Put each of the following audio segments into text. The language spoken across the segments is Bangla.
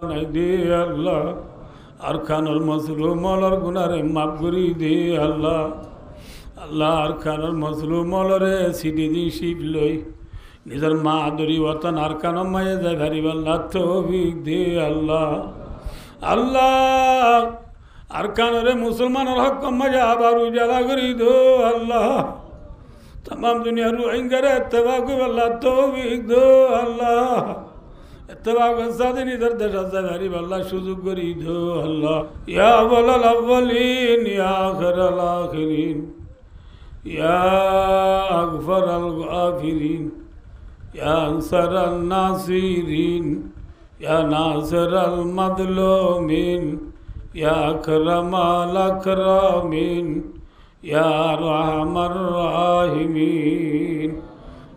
নাই দে আল্লাহ আর খানোর মজলুমলর গুনারে মাফ করি দে আল্লাহ আল্লাহ আর খানোর মজলুমলরে সিটি দি শিব লই নিজের মা আদরি ওতন আর কানো মায়ে যায় ভারিব আল্লাহ তৌফিক দে আল্লাহ আল্লাহ আর কানরে মুসলমানের হক মাঝে আবার উজালা করি দো আল্লাহ तमाम दुनिया रोहिंग्या इत्तेफाक अल्लाह तौफीक दो अल्लाह इत्तेफाक सादिन इधर देशा से गरीब अल्लाह सुजुग करी दो अल्लाह या अव्वल अव्वलीन या आखिर आखिरीन या अगफर गाफिरीन या अंसर नासिरीन या नासिर मदलूमीन या अकरम अकरामीन या रहमर राहिमीन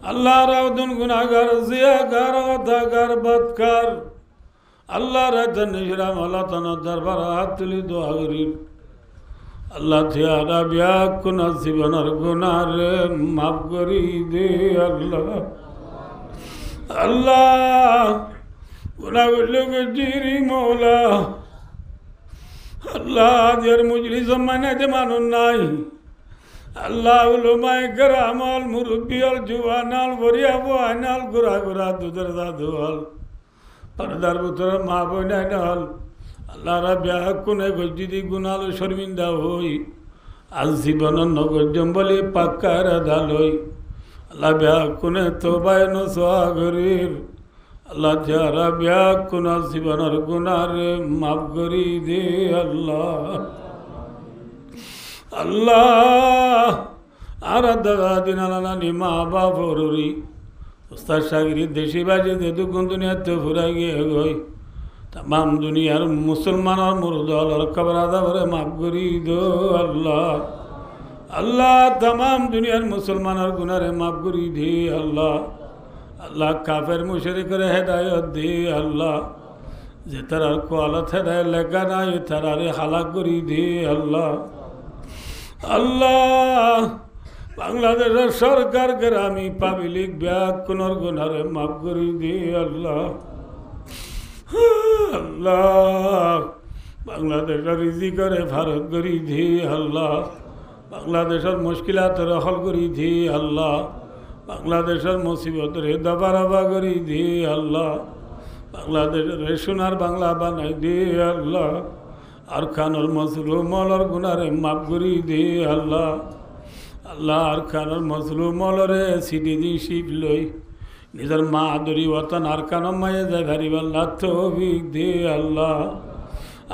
अल्लाह रावदुन गुनाहगार जियागार वदागार बदकार अल्लाह रतन निशरा मौला तना दरबार हाथ तुली दुआ करी अल्लाह थियारा ब्याक कुना जीवनर गुनाह रे माफ करी दे अल्लाह अल्लाह गुनाह गुल्लुके जीरी मौला अल्लाह जर मुजरी जमाने दे मानुन नाई अल्लाह उलमाए करामाल मुरब्बियल जुवानाल वरियाबो आनाल गुरा गुरा दुदर दादुल परदार पुत्र माँ बोना नाल अल्लाह रब्या कुने गज्जिदी गुनाल शर्मिंदा होई आज जीवन नगर जम्बली पाक्कार दालोई अल्लाह ब्या कुने तोबाय न स्वागरीर अल्लाह जारा ब्या कुना जीवनर गुनारे माफ करी दे अल्लाह अल्लाह आराधना दिनाला निमा बाबरी उस्ताद शागिरी देशी बाजी दे दुगुन दुनिया तो फुरा गए गई तमाम दुनियार मुसलमान और मुर्दा और कबरादा भरे माफ करी दो अल्लाह अल्लाह तमाम दुनियार मुसलमान और गुनारे माफ करी दे अल्लाह अल्लाह काफिर मुशरिक रे हिदायत दे अल्लाह जे तरह को हालत हिदायत लगा ना ये तरह रे हालाक करी दे अल्लाह अल्लाह बांग्लादेश सरकार ग्रामी पाब्लिक ब्याक कुनर गुनारे माफ करी दे अल्लाह अल्लाह बांग्लादेश रिजी करे भारत करी दे अल्लाह बांग्लादेश मुश्किलात हल करी दे अल्लाह बांग्लादेश मुसीबत रे दबाराबा करी दे अल्लाह बांग्लादेश रे सोनार बांग्ला बनाई दे अल्लाह আর খানোর মজলুমলর গুনারে মাফ করি দে আল্লাহ আল্লাহ আর খানোর মজলুমলরে সিটি দি শিব লই নিজের মা আদরি ওতন আর কানো মায়ে যায় ভারিব আল্লাহ তৌফিক দে আল্লাহ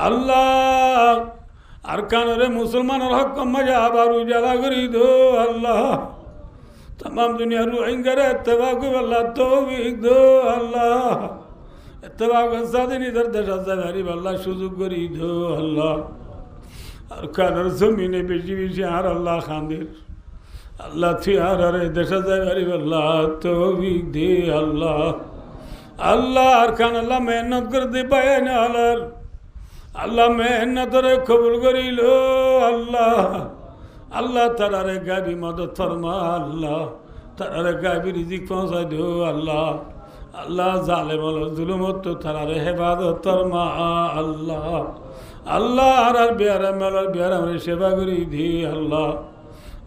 আল্লাহ আর কানরে মুসলমানের হক মাঝে আবার উজালা করি দো আল্লাহ तमाम दुनिया रोहिंग्या इत्तेफाक अल्लाह तौफीक दो अल्लाह इत्तेफाक सादिन इधर देशा से गरीब अल्लाह सुजुग करी दो अल्लाह और कानर जमीने बेची बेची आर अल्लाह खांदिर अल्लाह थी आर अरे देशा से गरीब अल्लाह तौफीक दे अल्लाह अल्लाह और खान अल्लाह मेहनत कर दे पाए न अल्लाह मेहनत रे कबूल करी लो अल्लाह अल्लाह तारे गाबी मदद फरमा अल्लाह तारे गाबी रिजिक पहुँचा दो अल्लाह अल्लाह जालिम और जुल्मत तो तारे हिफाजत फरमा अल्लाह अल्लाह हर बियारा मेलर बियारा मेरे सेवा करी दी अल्लाह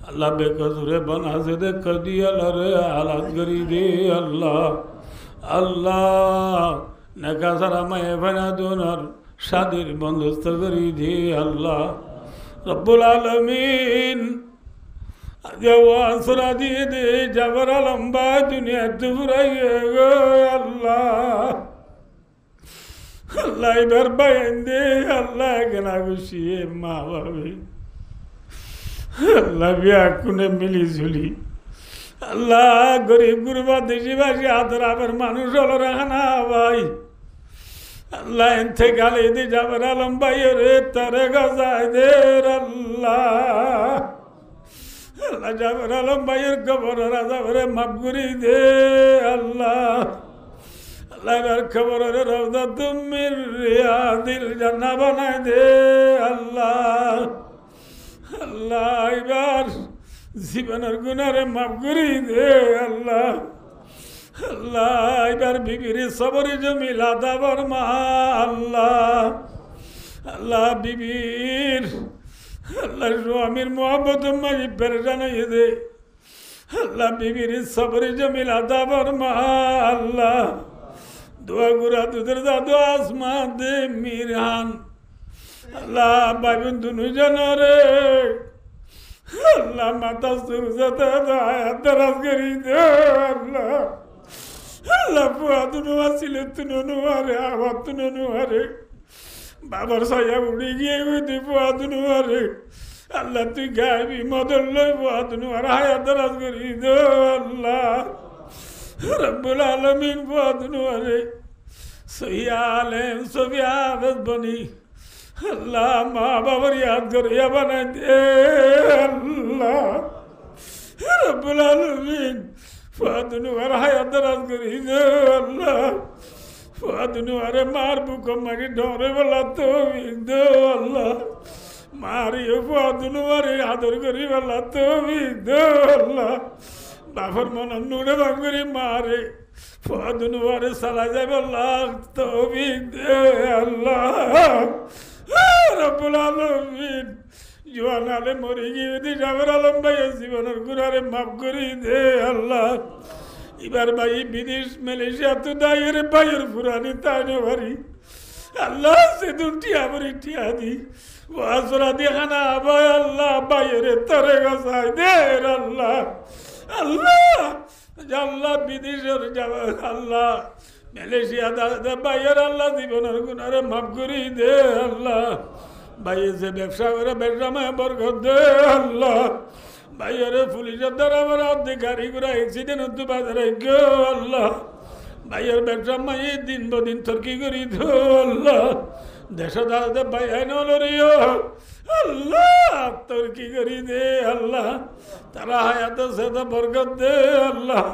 अल्लाह बेकसूरे बना से दे कर दी अल्लाह रे हालात करी दी अल्लाह अल्लाह नका सारा मैं बना दोनर शादिर बंदोबस्त करी दी अल्लाह रब्बुल आलमीन जवासरा दिए दे जबर लंबा दुनिया दुबराइए गो अल्लाह अल्लाह इधर बयान अल्लाह गना खुशी माँ बाबी अल्लाह ब्याह कुने मिली जुली अल्लाह गरीब गुरबा देशी बाशी आदरा पर मानुष हलो रहना भाई अल्लाह इंथे गाले दे जबरा लंबाई रे तारे गजाय दे अल्लाह अल्लाह जबरा लंबाई कबर राजा रे मबगुरी दे अल्लाह अल्लाह बर खबर रे रौदा तुम मिरिया दिल जन्ना बना दे अल्लाह अल्लाह इबार जीवन गुनाह रे मबगुरी दे अल्लाह আল্লাহ এবার বিবির সবরে জমিলা দাবার মা আল্লাহ আল্লাহ বিবির আল্লাহ স্বামীর মোহাম্মত মাঝি পেরেশান হয়ে দে আল্লাহ বিবির সবরে জমিলা দাবার মা আল্লাহ দোয়া গুরা দুধের দাদু আসমা দে মিরহান আল্লাহ বাইবেন দুনু জানরে আল্লাহ মাতা সুরজাতে দারাজ করি দে আল্লাহ আল্লাহ পুয়া দুনু আসিলে তুনু আরে আবার তুনু আরে বাবার সায়া উড়ে গিয়ে হইতে পুয়া দুনু আরে আল্লাহ তুই গাইবি মদল লই পুয়া দুনু আর হায়া দারাজ করি দে আল্লাহ রব্বুল আলামিন পুয়া দুনু আরে সহিয়ালেন সবি আবেদ বনি আল্লাহ মা বাবার ইয়াদ করিয়া বানাই দে আল্লাহ রব্বুল আলামিন ফাদনু আর হায়াত দারাজ করি দে আল্লাহ ফাদনু আরে মার বুক মারি ডরে বলা তো দে আল্লাহ মারিও ফাদনু আরে আদর করি বলা তো দে আল্লাহ বাবার মন নুড়ে ভাঙরি মারে ফাদনু আরে সালা যাবে আল্লাহ তৌফিক দে আল্লাহ রব্বুল আলামিন জোয়ান আলে মরে গিয়ে দি জাবের আলম ভাইয়ের জীবনের গুণারে মাফ করি দে আল্লাহ এবার ভাই বিদেশ মালয়েশিয়া তো দায়ের ভাইয়ের পুরানি তাই ভারি আল্লাহ সে দুটি আবরি টিয়া দি ওয়াসরা দি খানা ভাই আল্লাহ ভাইয়ের তরে গসাই দে আল্লাহ আল্লাহ আল্লাহ বিদেশের যাবে আল্লাহ মালয়েশিয়া দা ভাইয়ের আল্লাহ জীবনের গুণারে মাফ করি দে আল্লাহ ভাইয়ে যে ব্যবসা করে ব্যবসা মায় বরকত দে আল্লাহ ভাইয়ের পুলিশের দ্বারা আমার অর্ধেক গাড়ি ঘোড়া অ্যাক্সিডেন্ট হতে বাজারে গো আল্লাহ ভাইয়ের ব্যবসা মাই দিন বদিন তর্কি করি দো আল্লাহ দেশ দাদা ভাই নলরিও আল্লাহ তর্কি করি দে আল্লাহ তারা হায়াত সাথে বরকত দে আল্লাহ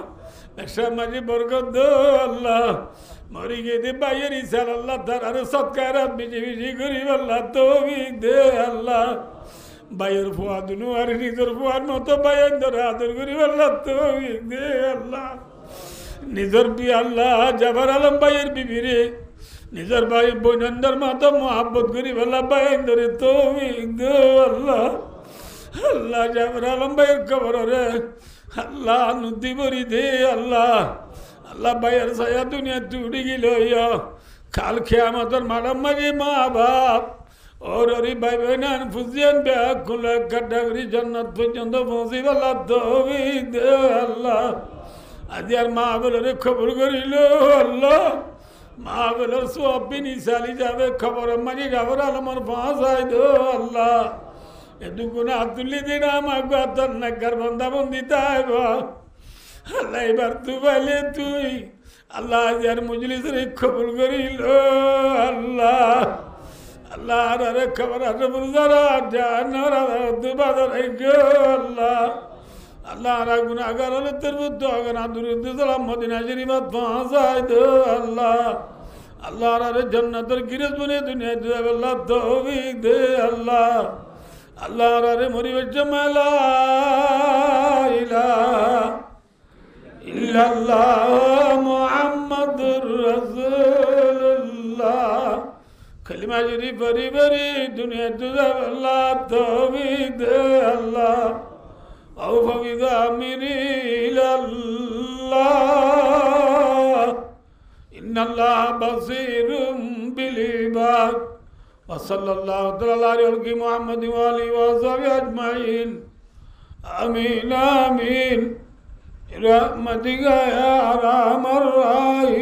ব্যবসা মাঝে বরকত দে আল্লাহ মরি গিয়ে দে ভাইয়ের ইসার আল্লাহ তার সৎকারাত বেশি বেশি করি আল্লাহ তৌফিক দে আল্লাহ ভাইয়ের ফুয়া দুনু আর নিজের ফুয়ার মতো ভাইয়ের ধরে আদর করি আল্লাহ তৌফিক দে আল্লাহ নিজের বি আল্লাহ জাফর আলম ভাইয়ের বিবিরে নিজের ভাই বৈনন্দর মতো মহাব্বত করি আল্লাহ ভাইয়ের ধরে তৌফিক দে আল্লাহ আল্লাহ জাফর আলম ভাইয়ের খবর রে আল্লাহ নদী ভরি দে আল্লাহ আল্লাহ ভাইয়ের ছায়া দুনিয়া তুড়ি গেল কাল খেয়ামতর মাডাম মাঝে মা বাপ ওর ভাই বোন ফুজিয়ান ব্যাগ খুলে কাটা করি জান্নাত পর্যন্ত পৌঁছি আল্লাহ তৌফিক দে আল্লাহ আজ আর মা বলে খবর করিল আল্লাহ মা বলে সব নিশালি যাবে খবর মাঝে যাবার আলমার ফাঁসাই দো আল্লাহ এটুকুন আতুলি দিন আমাকে তোর নাকার বন্ধা বন্দি তাই আল্লাহ এবার তুই পাইলে তুই আল্লাহ যার মজলিসের খবর করিল আল্লাহ আল্লাহ আরে খবর আছে বুঝারা জানারা তুই বাজার আল্লাহ আল্লাহ আর গুনাহগার হলে তোর বুদ্ধ আগান আদুরুদ্দ সালাম মদিনা শরীফত পৌঁছাই দো আল্লাহ আল্লাহ আরে জান্নাতের গিরেজ বনে দুনিয়া দে আল্লাহ তৌফিক দে আল্লাহ আল্লাহ আরে মরিবের জামালা ইলাহা ইল্লাল্লাহ মুহাম্মাদুর রাসূলুল্লাহ কলিমা শরীফ বরি বরি দুনিয়া তুজা আল্লাহ তৌফিক দে আল্লাহ আও ফাবিদা মিরি ইল্লাল্লাহ ইন্নাল্লাহ বাসীরুম বিল ইবাদ ওয়া সাল্লাল্লাহু তাআলা আলাইহি মুহাম্মাদ ওয়া আলিহি ওয়া সাহবিহি আজমাইন আমিন আমিন برحمتك يا ارحم الراحمين